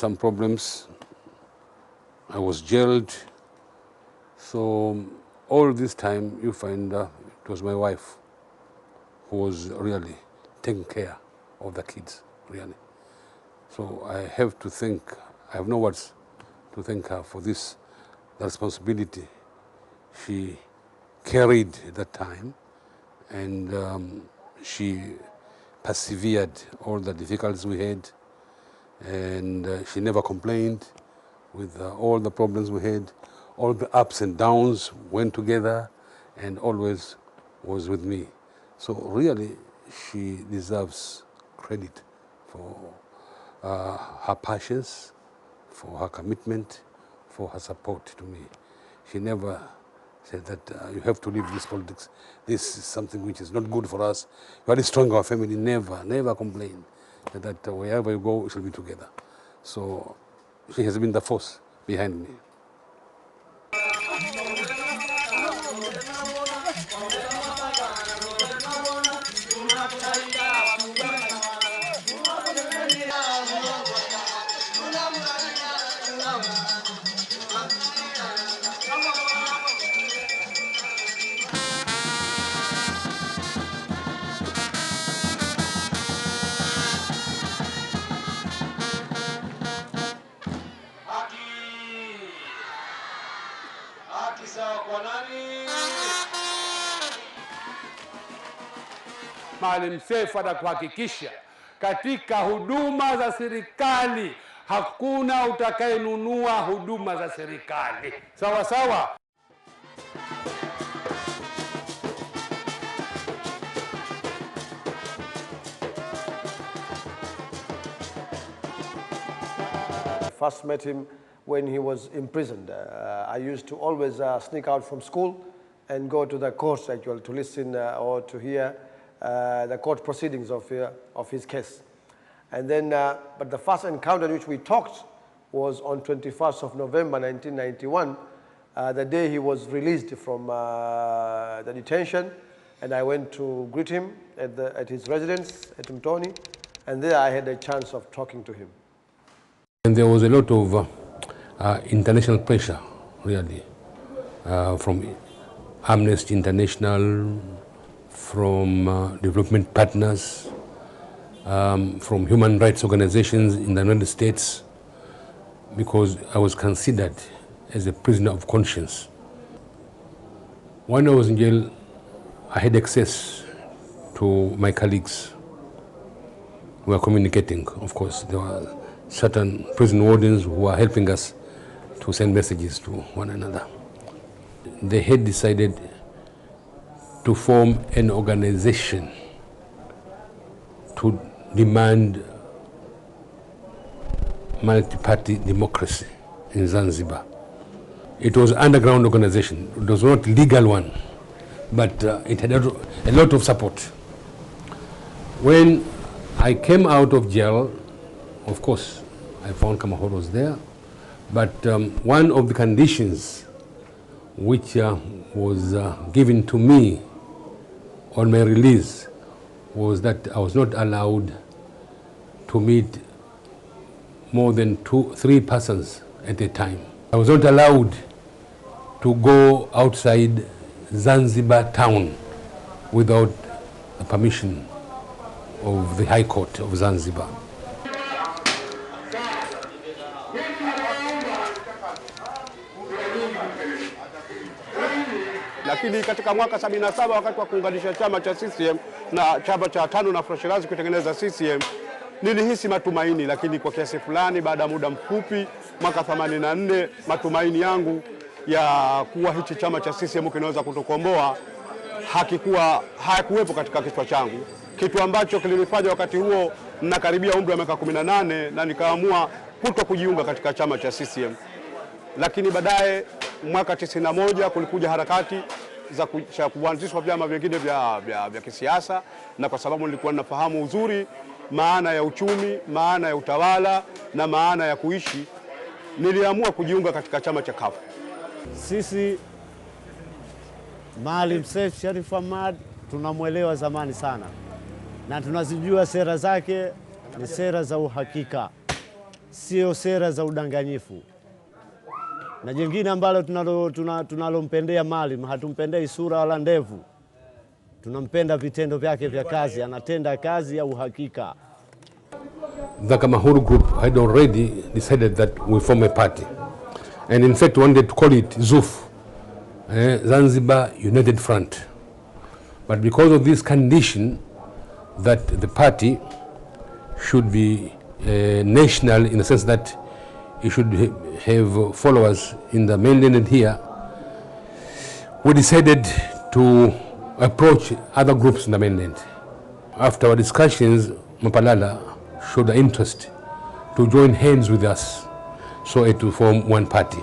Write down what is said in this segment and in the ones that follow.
some problems. I was jailed. So all this time you find it was my wife who was really taking care of the kids, really. So I have to thank, I have no words to thank her for this, the responsibility she carried at that time, and she persevered all the difficulties we had, and she never complained with all the problems we had. All the ups and downs went together and always was with me. So really, she deserves credit for her passions, for her commitment, for her support to me. She never said that you have to leave this politics. This is something which is not good for us. You are destroying our family. Never complained that wherever you go, we shall be together. So she has been the force behind me. Maalim Seif atakuhakikisha katika huduma za serikali hakuna utakayenunua huduma za serikali. Sawa sawa. First met him when he was imprisoned. I used to always sneak out from school and go to the courts actually to listen or to hear the court proceedings of his case. And then, but the first encounter in which we talked was on 21st of November 1991, the day he was released from the detention, and I went to greet him at his residence at Mtoni, and there I had a chance of talking to him. And there was a lot of international pressure, really, from Amnesty International, from development partners, from human rights organizations in the United States, because I was considered as a prisoner of conscience. When I was in jail, I had access to my colleagues. We were communicating, of course. There were certain prison wardens who were helping us to send messages to one another. They had decided to form an organization to demand multi-party democracy in Zanzibar. It was an underground organization. It was not a legal one, but it had a lot of support. When I came out of jail, of course, I found Kamahoro was there, but one of the conditions which was given to me on my release was that I was not allowed to meet more than 2-3 persons at a time. I was not allowed to go outside Zanzibar town without the permission of the High Court of Zanzibar. Lakini katika mwaka 77 wakati wa kuunganisha chama cha CCM na chama cha tano na Afro-Shirazi kutengeneza CCM, nilihisi matumaini, lakini kwa kiasi fulani baada ya muda mfupi mwaka 84 matumaini yangu ya kuwa hichi chama cha CCM kinaweza kutukomboa hayakuwepo katika kichwa changu, kitu ambacho kilinifanya wakati huo nakaribia umri wa miaka 18 na nikaamua kutokujiunga katika chama cha CCM. Lakini baadaye mwaka 91 kulikuja harakati za kuanzishwa vyama vingine vya kisiasa, na kwa sababu nilikuwa nafahamu uzuri maana ya uchumi, maana ya utawala na maana ya kuishi, niliamua kujiunga katika chama cha CUF. Sisi Maalim Seif Sharif Hamad tunamwelewa zamani sana na tunazijua sera zake ni sera za uhakika. sio sera za udanganyifu. Na jingine ambalo tunalompendea Maalim, hatumpendei sura wala ndevu. Tunampenda vitendo vyake vya kazi, anatenda kazi ya uhakika. The Kamahuru group had already decided that we form a party. And in fact wanted to call it ZUF, Zanzibar United Front. But because of this condition that the party should be national in the sense that it should have followers in the mainland here, we decided to approach other groups in the mainland. After our discussions, Mapalala showed the interest to join hands with us so as to form one party.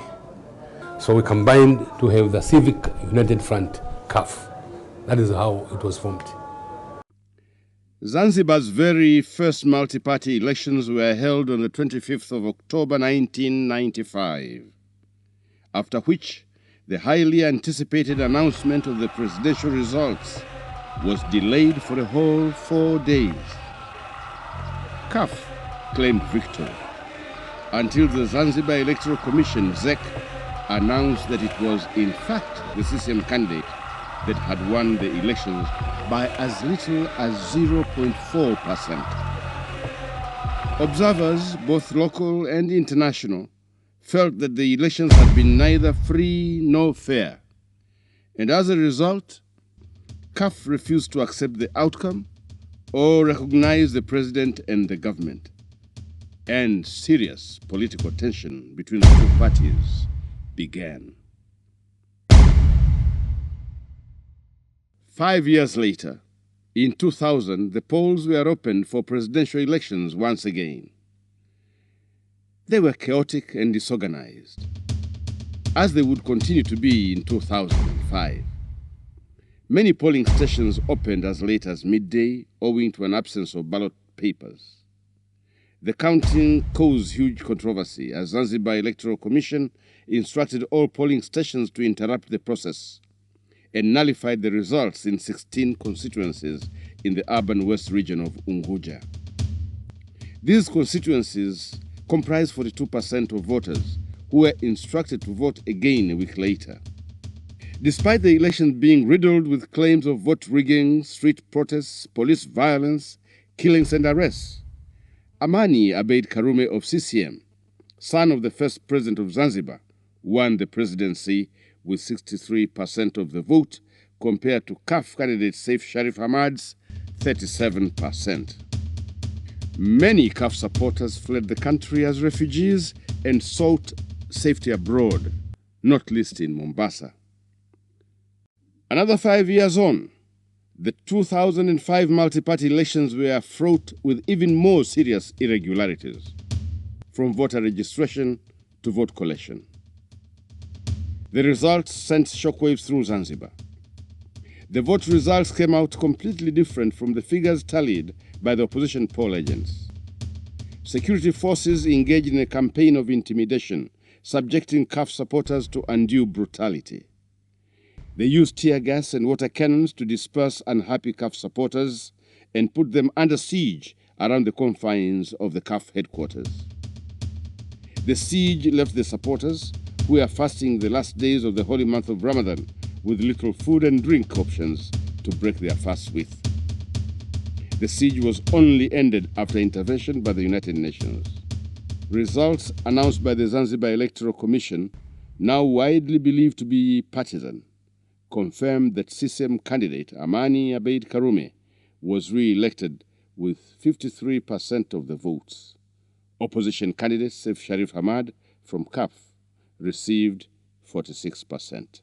So we combined to have the Civic United Front, CUF. That is how it was formed. Zanzibar's very first multi-party elections were held on the 25th of October 1995, after which the highly anticipated announcement of the presidential results was delayed for a whole 4 days. CUF claimed victory until the Zanzibar Electoral Commission, ZEC, announced that it was in fact the CCM candidate that had won the elections by as little as 0.4%. Observers, both local and international, felt that the elections had been neither free nor fair, and as a result, CUF refused to accept the outcome or recognize the president and the government, and serious political tension between the two parties began. 5 years later, in 2000, the polls were opened for presidential elections once again. They were chaotic and disorganized, as they would continue to be in 2005. Many polling stations opened as late as midday, owing to an absence of ballot papers. The counting caused huge controversy, as Zanzibar Electoral Commission instructed all polling stations to interrupt the process and nullified the results in 16 constituencies in the urban west region of Unguja. These constituencies comprise 42% of voters who were instructed to vote again a week later. Despite the election being riddled with claims of vote rigging, street protests, police violence, killings and arrests, Amani Abeid Karume of CCM, son of the first president of Zanzibar, won the presidency with 63% of the vote compared to CUF candidate Seif Sharif Hamad's 37%. Many CUF supporters fled the country as refugees and sought safety abroad, not least in Mombasa. Another 5 years on, the 2005 multi-party elections were fraught with even more serious irregularities, from voter registration to vote collection. The results sent shockwaves through Zanzibar. The vote results came out completely different from the figures tallied by the opposition poll agents. Security forces engaged in a campaign of intimidation, subjecting CUF supporters to undue brutality. They used tear gas and water cannons to disperse unhappy CUF supporters and put them under siege around the confines of the CUF headquarters. The siege left the supporters, who are fasting the last days of the holy month of Ramadan, with little food and drink options to break their fast with. The siege was only ended after intervention by the United Nations. Results announced by the Zanzibar Electoral Commission, now widely believed to be partisan, confirmed that CCM candidate Amani Abeid Karume was re-elected with 53% of the votes. Opposition candidate Seif Sharif Hamad from CUF received 46%.